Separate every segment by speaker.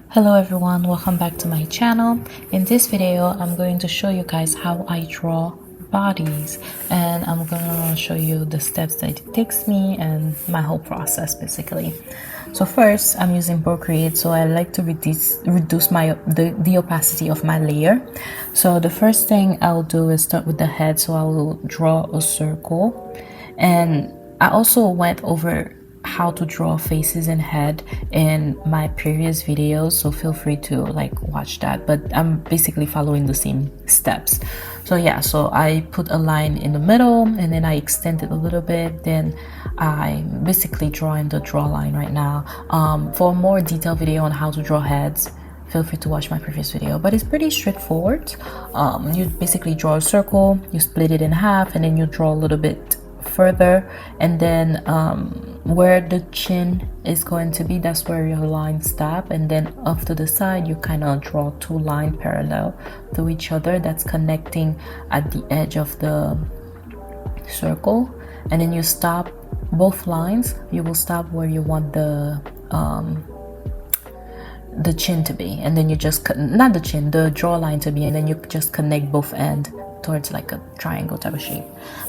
Speaker 1: Hello everyone, welcome back to my channel. In this video I'm going to show you guys how I draw bodies, and I'm gonna show you the steps that it takes me and my whole process basically. So first, I'm using Procreate, so I like to reduce the opacity of my layer. So the first thing I'll do is start with the head, so I will draw a circle. And I also went over how to draw faces and head in my previous videos, so feel free to watch that, but I'm basically following the same steps. So yeah, so I put a line in the middle and then I extend it a little bit, then I'm basically drawing the draw line right now. For a more detailed video on how to draw heads, feel free to watch my previous video, but it's pretty straightforward. You basically draw a circle, you split it in half, and then you draw a little bit further, and then where the chin is going to be, that's where your lines stop, and then off to the side you kind of draw two lines parallel to each other that's connecting at the edge of the circle, and then you stop both lines. You will stop where you want the chin to be, and then you just not the chin, the draw line to be, and then you just connect both ends towards like a triangle type of shape.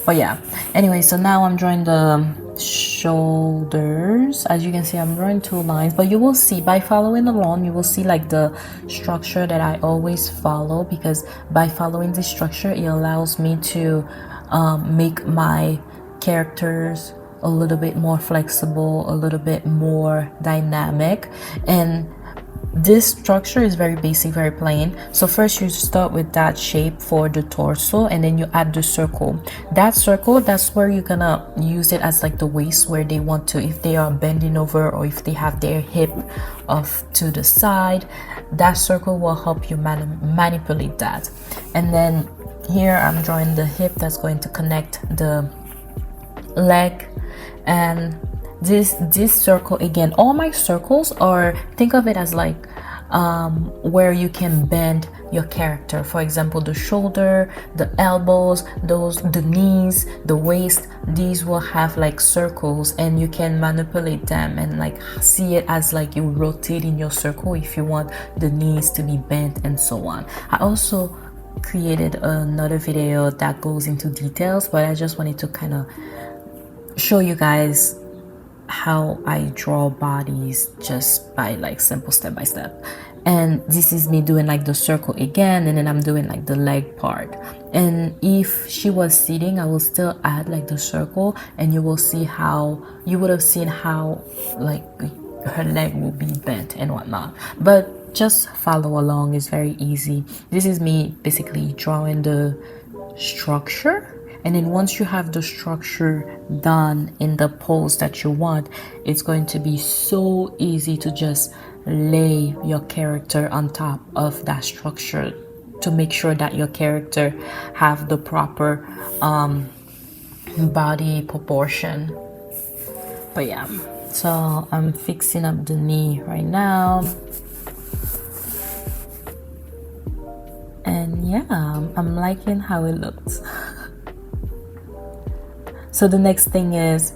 Speaker 1: But yeah, anyway, so now I'm drawing the shoulders. As you can see, I'm drawing two lines, but you will see by following along, you will see like the structure that I always follow, because by following this structure it allows me to make my characters a little bit more flexible, a little bit more dynamic. And this structure is very basic, very plain. So first you start with that shape for the torso, and then you add the circle. That circle, that's where you're gonna use it as like the waist, where they want to, if they are bending over or if they have their hip off to the side, that circle will help you manipulate that. And then here I'm drawing the hip that's going to connect the leg. And this circle, again, all my circles are, think of it as like where you can bend your character. For example, the shoulder, the elbows, the knees, the waist, these will have like circles, and you can manipulate them and like see it as like you rotate in your circle if you want the knees to be bent and so on. I also created another video that goes into details, but I just wanted to kind of show you guys how I draw bodies just by like simple step by step. And this is me doing like the circle again, and then I'm doing like the leg part. And if she was sitting, I will still add like the circle, and you will see how, you would have seen how like her leg will be bent and whatnot. But just follow along, it's very easy. This is me basically drawing the structure. And then once you have the structure done in the pose that you want, it's going to be so easy to just lay your character on top of that structure to make sure that your character have the proper body proportion. But yeah, so I'm fixing up the knee right now. And yeah, I'm liking how it looks. So the next thing is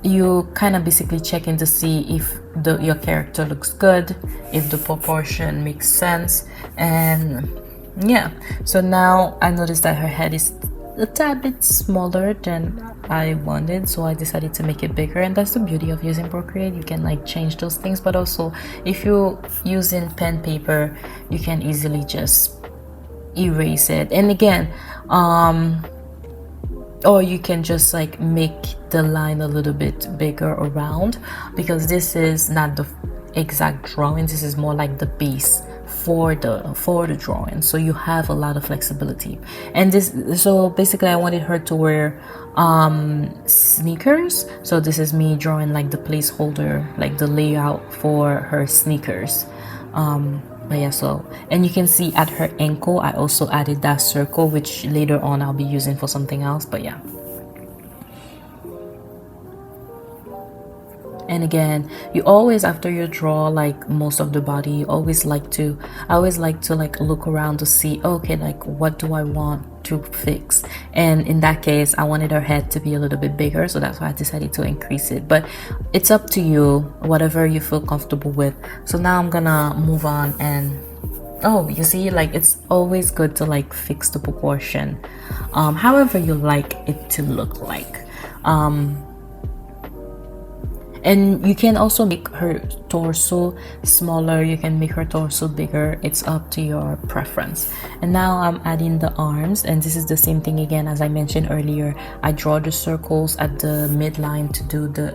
Speaker 1: you kind of basically checking to see if your character looks good, if the proportion makes sense. And yeah, so now I noticed that her head is a tad bit smaller than I wanted, so I decided to make it bigger. And that's the beauty of using Procreate, you can like change those things. But also, if you're using pen paper, you can easily just erase it. And again, or you can just like make the line a little bit bigger around, because this is not the exact drawing, this is more like the base for the drawing, so you have a lot of flexibility. And so basically I wanted her to wear sneakers, so this is me drawing like the placeholder, like the layout for her sneakers. But yeah, so, and you can see at her ankle I also added that circle, which later on I'll be using for something else. But yeah, And again, you always, after you draw like most of the body, you always like to I always like to like look around to see, okay, like what do I want to fix. And in that case, I wanted her head to be a little bit bigger, so that's why I decided to increase it. But it's up to you, whatever you feel comfortable with. So now I'm gonna move on. And oh, you see, like it's always good to like fix the proportion however you like it to look like. And you can also make her torso smaller, you can make her torso bigger, it's up to your preference. And now I'm adding the arms, and this is the same thing again as I mentioned earlier. I draw the circles at the midline to do the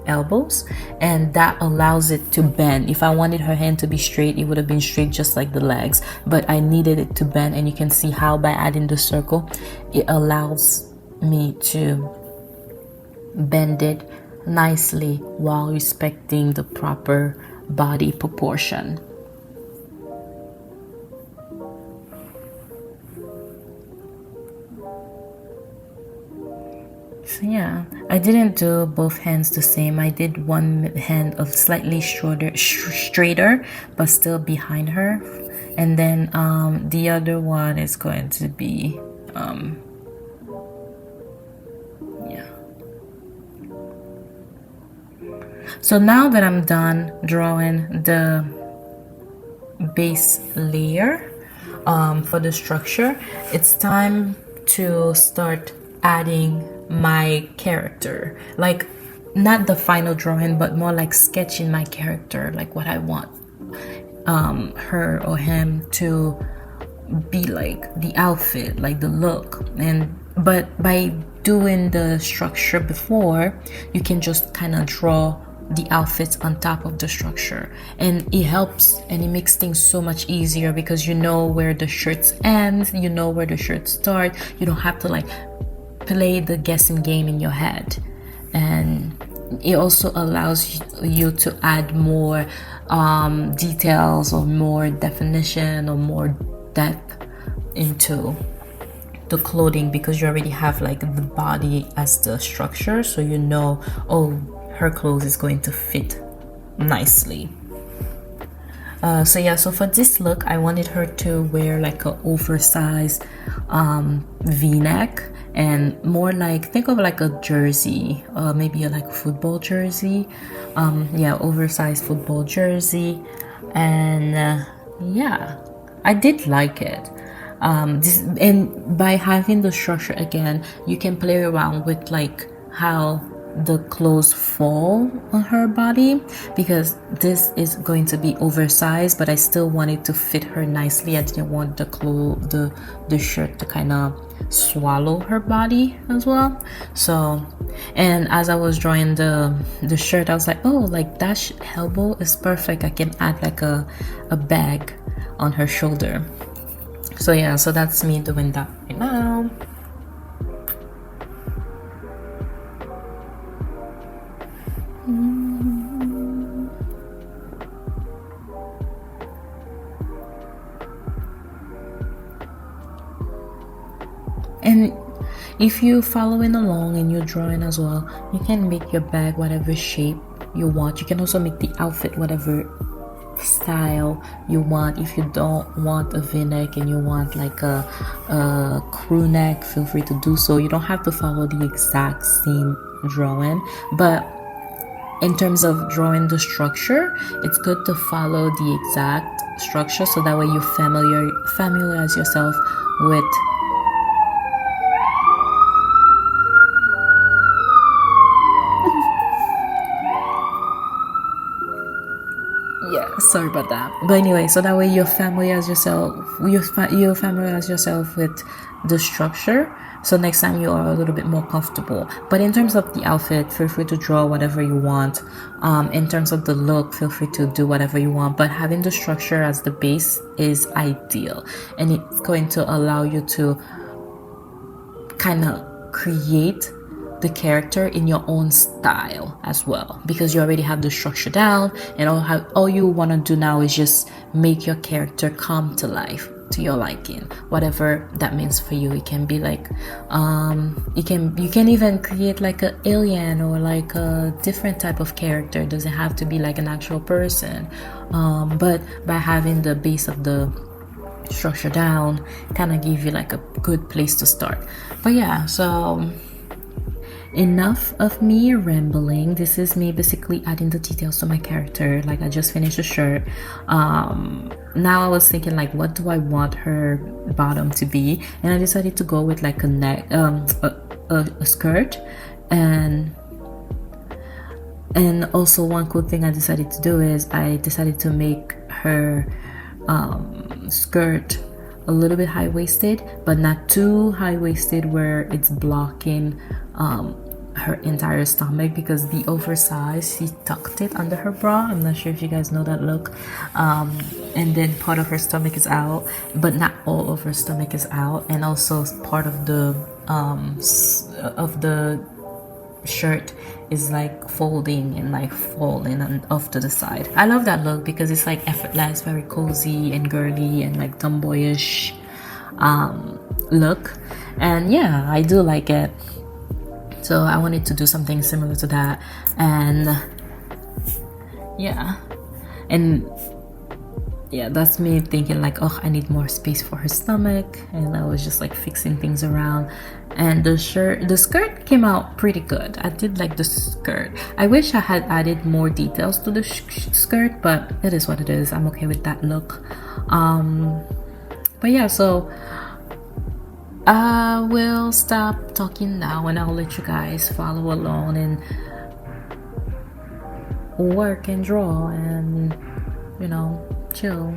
Speaker 1: elbows, and that allows it to bend. If I wanted her hand to be straight, it would have been straight just like the legs, but I needed it to bend, and you can see how by adding the circle it allows me to bend it nicely while respecting the proper body proportion. So yeah, I didn't do both hands the same. I did one hand of slightly straighter but still behind her, and then the other one is going to be yeah. So now that I'm done drawing the base layer for the structure, it's time to start adding my character. Like, not the final drawing, but more like sketching my character, like what I want her or him to be like, the outfit, like the look. And but by doing the structure before, you can just kind of draw the outfits on top of the structure, and it helps and it makes things so much easier because you know where the shirts end, you know where the shirts start. You don't have to like play the guessing game in your head. And it also allows you to add more details or more definition or more depth into the clothing, because you already have like the body as the structure, so you know, oh, her clothes is going to fit nicely. So yeah, so for this look, I wanted her to wear like an oversized v-neck, and more like, think of like a jersey, maybe like a football jersey. Yeah, oversized football jersey. And yeah, I did like it. And by having the structure again, you can play around with like how the clothes fall on her body, because this is going to be oversized, but I still wanted to fit her nicely. I didn't want the shirt to kind of swallow her body as well. So, and as I was drawing the shirt, I was like, oh, like that elbow is perfect. I can add like a bag on her shoulder. So yeah, so that's me doing that right now. And if you're following along and you're drawing as well, you can make your bag whatever shape you want. You can also make the outfit whatever style you want. If you don't want a v-neck and you want like a crew neck, feel free to do so. You don't have to follow the exact same drawing, but in terms of drawing the structure, it's good to follow the exact structure, so that way you familiarize yourself with yeah, sorry about that. But anyway, so that way you familiarize yourself with the structure, so next time you are a little bit more comfortable. But in terms of the outfit, feel free to draw whatever you want. In terms of the look, feel free to do whatever you want, but having the structure as the base is ideal, and it's going to allow you to kind of create the character in your own style as well, because you already have the structure down, and all you want to do now is just make your character come to life. to your liking, whatever that means for you. It can be like you can even create like an alien or like a different type of character. It doesn't have to be like an actual person, but by having the base of the structure down, kind of give you like a good place to start. But yeah, so enough of me rambling. This is me basically adding the details to my character. Like I just finished the shirt. Now I was thinking like, what do I want her bottom to be, and I decided to go with like a neck a skirt. And also one cool thing I decided to do is I decided to make her skirt a little bit high-waisted, but not too high-waisted where it's blocking her entire stomach, because the oversized, she tucked it under her bra. I'm not sure if you guys know that look. And then part of her stomach is out, but not all of her stomach is out, and also part of the shirt is like folding and like falling and off to the side. I love that look because it's like effortless, very cozy and girly and like tomboyish look. And yeah, I do like it. So I wanted to do something similar to that. And yeah, that's me thinking like, oh, I need more space for her stomach, and I was just like fixing things around. And the skirt came out pretty good. I did like the skirt. I wish I had added more details to the skirt, but it is what it is. I'm okay with that look. But yeah, so I will stop talking now and I'll let you guys follow along and work and draw and, you know, chill.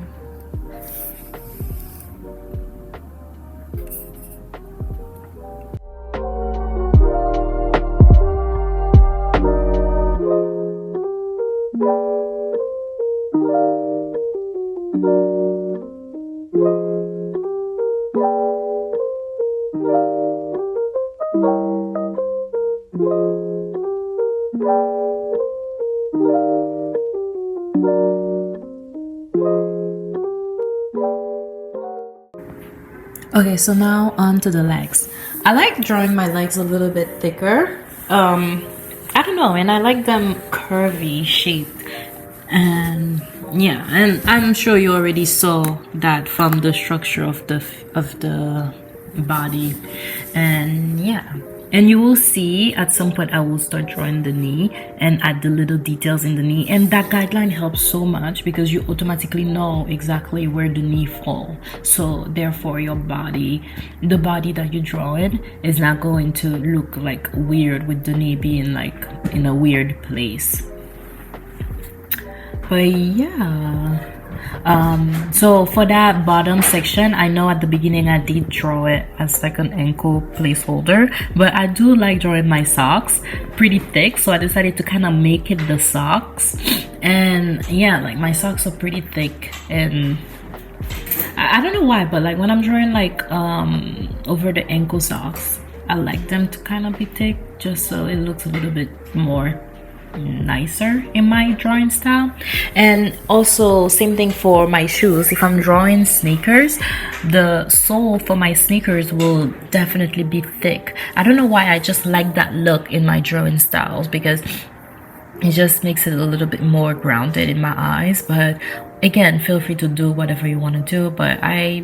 Speaker 1: Okay, so now on to the legs. I like drawing my legs a little bit thicker. I don't know, and I like them curvy shaped. And yeah, and I'm sure you already saw that from the structure of the body. And yeah, and you will see at some point I will start drawing the knee and add the little details in the knee, and that guideline helps so much because you automatically know exactly where the knee falls. So therefore your body, the body that you draw in, is not going to look like weird with the knee being like in a weird place. But yeah, so for that bottom section, I know at the beginning I did draw it as like an ankle placeholder, but I do like drawing my socks pretty thick, so I decided to kind of make it the socks. And yeah, like my socks are pretty thick, and I don't know why, but like when I'm drawing like over the ankle socks, I like them to kind of be thick just so it looks a little bit more nicer in my drawing style. And also same thing for my shoes. If I'm drawing sneakers, the sole for my sneakers will definitely be thick. I don't know why, I just like that look in my drawing styles because it just makes it a little bit more grounded in my eyes. But again, feel free to do whatever you want to do, but I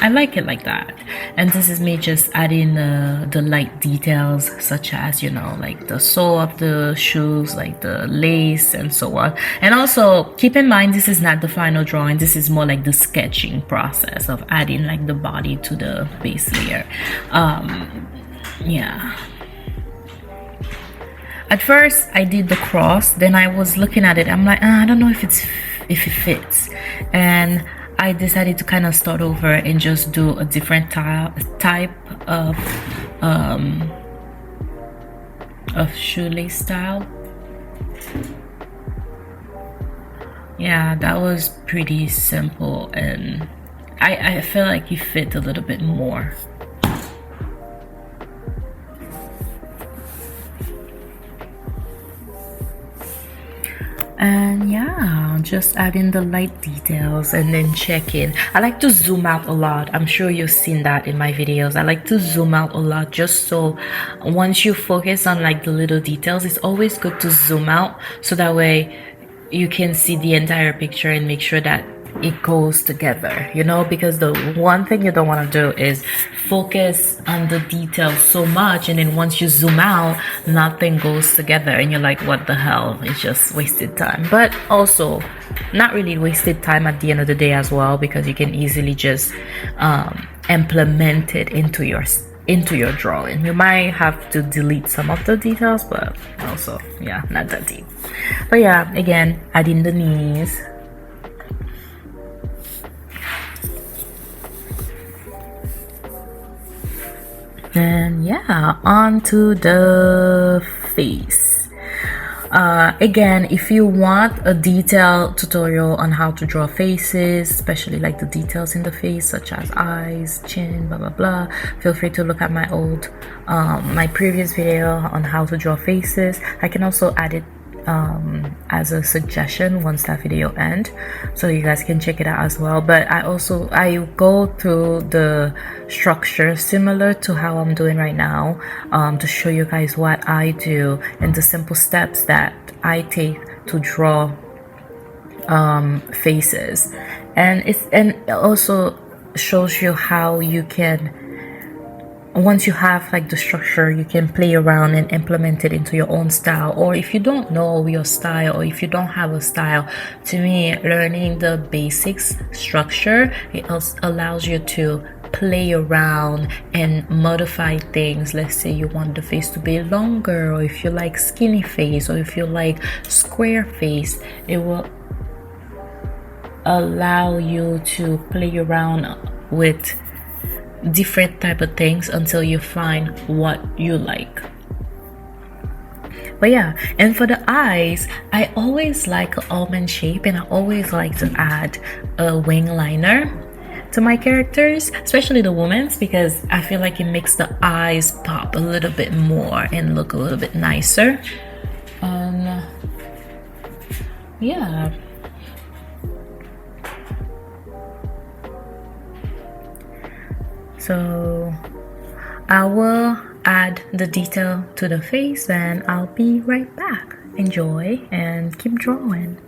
Speaker 1: like it like that. And this is me just adding the light details, such as, you know, like the sole of the shoes, like the lace and so on. And also keep in mind, this is not the final drawing. This is more like the sketching process of adding like the body to the base layer. Yeah, at first I did the cross, then I was looking at it, I'm like, I don't know if it fits, and I decided to kind of start over and just do a different type of shoelace style. Yeah, that was pretty simple, and I feel like it fit a little bit more. And yeah, just add in the light details and then check in. I like to zoom out a lot. I'm sure you've seen that in my videos. I like to zoom out a lot just so once you focus on like the little details, it's always good to zoom out so that way you can see the entire picture and make sure that it goes together, you know, because the one thing you don't want to do is focus on the details so much and then once you zoom out nothing goes together and you're like, what the hell, it's just wasted time. But also not really wasted time at the end of the day as well, because you can easily just implement it into your drawing. You might have to delete some of the details, but also, yeah, not that deep. But yeah, again, adding the knees. And yeah, onto the face. Again, if you want a detailed tutorial on how to draw faces, especially like the details in the face such as eyes, chin, blah blah blah, feel free to look at my my previous video on how to draw faces. I can also add it as a suggestion once that video ends, so you guys can check it out as well. But I go through the structure similar to how I'm doing right now, to show you guys what I do and the simple steps that I take to draw faces, and it also shows you how you can, once you have like the structure, you can play around and implement it into your own style. Or if you don't know your style, or if you don't have a style, to me, learning the basics structure, it also allows you to play around and modify things. Let's say you want the face to be longer, or if you like skinny face, or if you like square face, it will allow you to play around with different type of things until you find what you like. But yeah, and for the eyes, I always like an almond shape, and I always like to add a wing liner to my characters, especially the women's, because I feel like it makes the eyes pop a little bit more and look a little bit nicer. Yeah. So I will add the detail to the face and I'll be right back. Enjoy and keep drawing.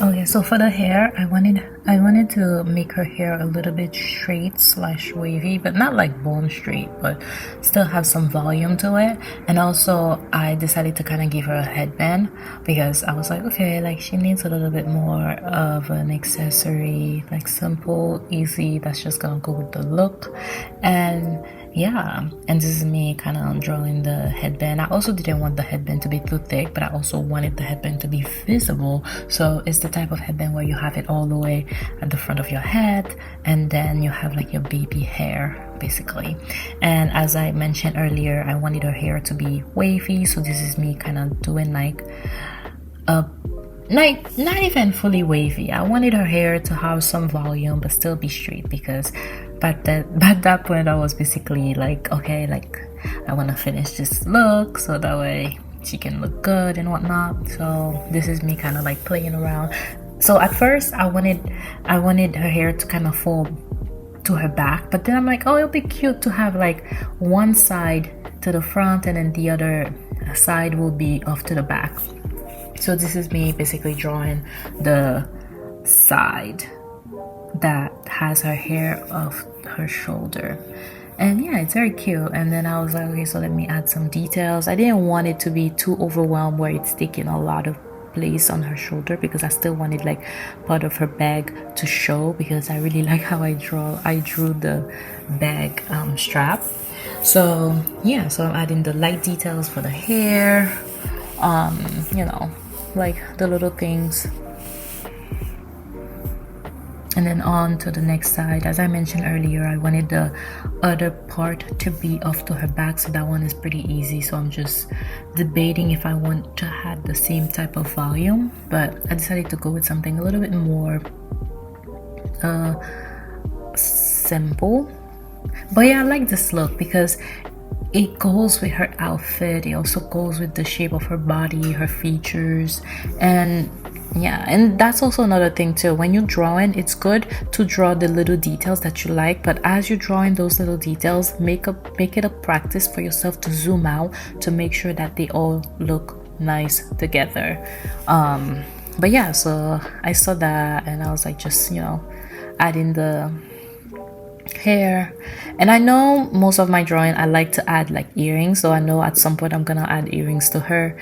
Speaker 1: Okay, so for the hair, I wanted to make her hair a little bit straight slash wavy, but not like bone straight, but still have some volume to it. And also I decided to kind of give her a headband because I was like, okay, like she needs a little bit more of an accessory, like simple, easy, that's just gonna go with the look. And yeah, and this is me kind of drawing the headband. I also didn't want the headband to be too thick, but I also wanted the headband to be visible. So it's the type of headband where you have it all the way at the front of your head, and then you have like your baby hair basically. And as I mentioned earlier, I wanted her hair to be wavy, so this is me kind of doing like a not even fully wavy. I wanted her hair to have some volume but still be straight, because at that point I was basically like, okay, like I want to finish this look so that way she can look good and whatnot. So this is me kind of like playing around. So at first I wanted her hair to kind of fall to her back, but then I'm like, oh, it'll be cute to have like one side to the front and then the other side will be off to the back. So this is me basically drawing the side that has her hair off her shoulder. And yeah, it's very cute. And then I was like, okay, so let me add some details. I didn't want it to be too overwhelmed where it's taking a lot of place on her shoulder, because I still wanted like part of her bag to show, because I really like how I drew the bag strap. So yeah, so I'm adding the light details for the hair, you know, like the little things. And then on to the next side. As I mentioned earlier, I wanted the other part to be off to her back, so that one is pretty easy. So I'm just debating if I want to have the same type of volume, but I decided to go with something a little bit more simple. But yeah, I like this look because it goes with her outfit. It also goes with the shape of her body, her features, and yeah. And that's also another thing too, when you're drawing, it's good to draw the little details that you like, but as you're drawing those little details, make it a practice for yourself to zoom out to make sure that they all look nice together. But yeah, so I saw that and I was like, just, you know, adding the hair. And I know most of my drawing I like to add like earrings, so I know at some point I'm gonna add earrings to her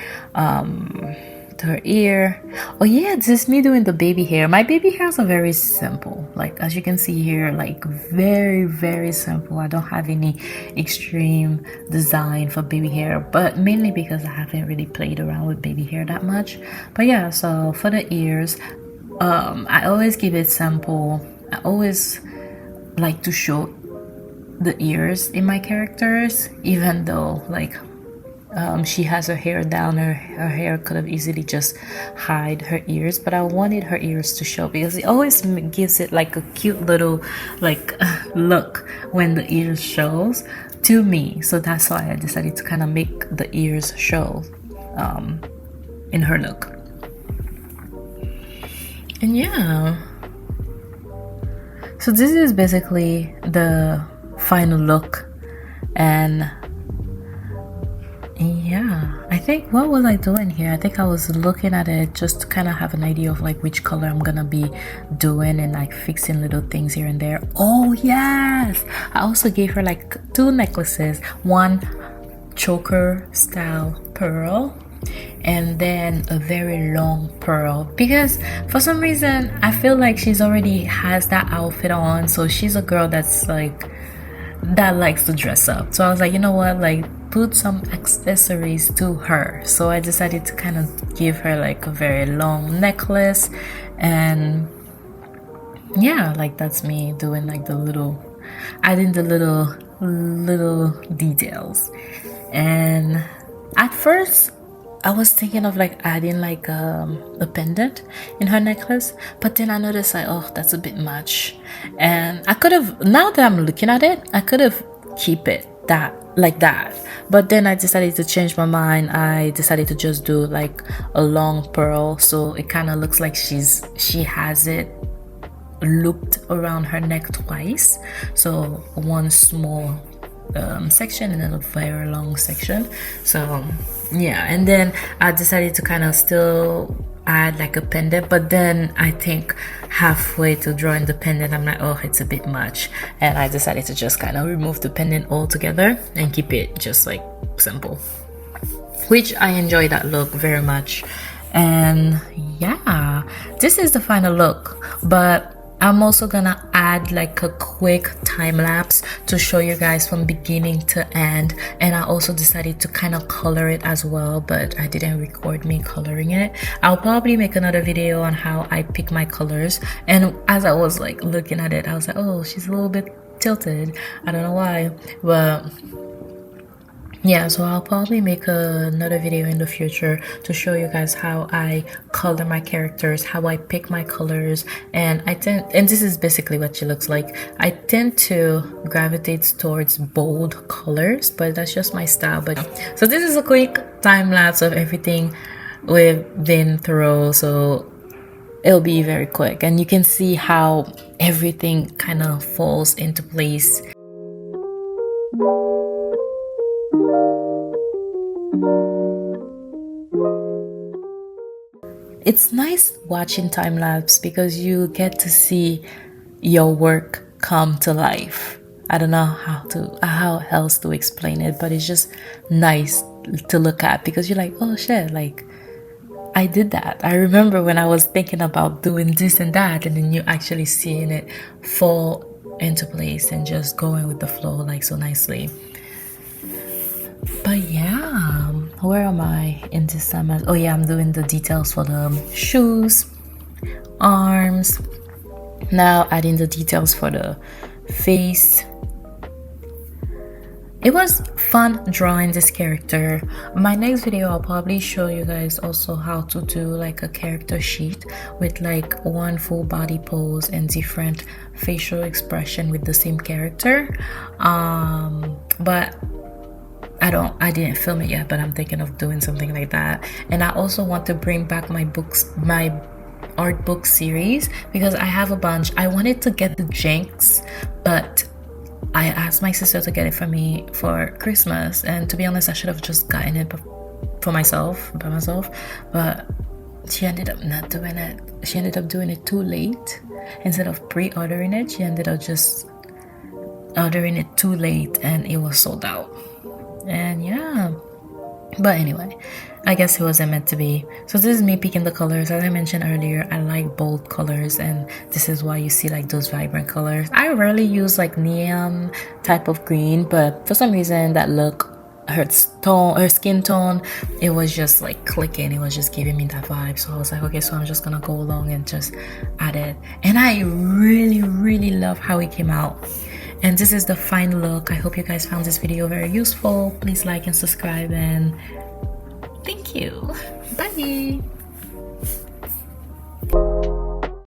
Speaker 1: to her ear. Oh yeah, this is me doing the baby hair. My baby hairs are very simple, like as you can see here, like very simple. I don't have any extreme design for baby hair, but mainly because I haven't really played around with baby hair that much. But yeah, so for the ears, I always keep it simple. I always like to show the ears in my characters, even though like she has her hair down, her hair could have easily just hide her ears, but I wanted her ears to show because it always gives it like a cute little like look when the ears shows to me. So that's why I decided to kind of make the ears show in her look. And yeah, so this is basically the final look. And yeah, I think, what was I doing here? I think I was looking at it just to kind of have an idea of like which color I'm gonna be doing and like fixing little things here and there. Oh yes, I also gave her like 2 necklaces, one choker style pearl and then a very long pearl, because for some reason I feel like she's already has that outfit on, so she's a girl that's like that likes to dress up. So I was like, you know what, like put some accessories to her. So I decided to kind of give her like a very long necklace. And yeah, like that's me doing like the little, adding the little details. And at first I was thinking of like adding like a pendant in her necklace, but then I noticed like, oh, that's a bit much. And I could have, now that I'm looking at it, I could have keep it that like that, but then I decided to change my mind. I decided to just do like a long pearl, so it kind of looks like she has it looped around her neck twice, so one small section and then a very long section. So yeah, and then I decided to kind of still add like a pendant, but then I think halfway to drawing the pendant I'm like, oh, it's a bit much, and I decided to just kind of remove the pendant altogether and keep it just like simple, which I enjoy that look very much. And yeah, this is the final look, but I'm also gonna add like a quick time lapse to show you guys from beginning to end. And I also decided to kind of color it as well, but I didn't record me coloring it. I'll probably make another video on how I pick my colors. And as I was like looking at it, I was like, oh, she's a little bit tilted, I don't know why, but yeah, so I'll probably make another video in the future to show you guys how I color my characters, how I pick my colors. And this is basically what she looks like. I tend to gravitate towards bold colors, but that's just my style. But so this is a quick time lapse of everything we've been through, so it'll be very quick and you can see how everything kind of falls into place. It's nice watching time lapse because you get to see your work come to life. I don't know how else to explain it, but it's just nice to look at because you're like, oh shit, like I did that. I remember when I was thinking about doing this and that, and then you actually seeing it fall into place and just going with the flow like so nicely. But yeah, where am I in this summer? Oh yeah, I'm doing the details for the shoes, arms, now adding the details for the face. It was fun drawing this character. My next video I'll probably show you guys also how to do like a character sheet with like one full body pose and different facial expression with the same character. But I didn't film it yet, but I'm thinking of doing something like that. And I also want to bring back my art book series because I have a bunch. I wanted to get the Jinx, but I asked my sister to get it for me for Christmas, and to be honest, I should have just gotten it by myself, but she ended up not doing it. She ended up doing it too late. Instead of pre-ordering it, she ended up just ordering it too late and it was sold out. And yeah, But anyway, I guess it wasn't meant to be. So this is me picking the colors. As I mentioned earlier, I like bold colors, and this is why you see like those vibrant colors. I rarely use like neon type of green, but for some reason that look, her skin tone, it was just like clicking. It was just giving me that vibe. So I was like, okay, so I'm just gonna go along and just add it. And I really love how it came out. And this is the final look. I hope you guys found this video very useful. Please like and subscribe, and thank you. Bye.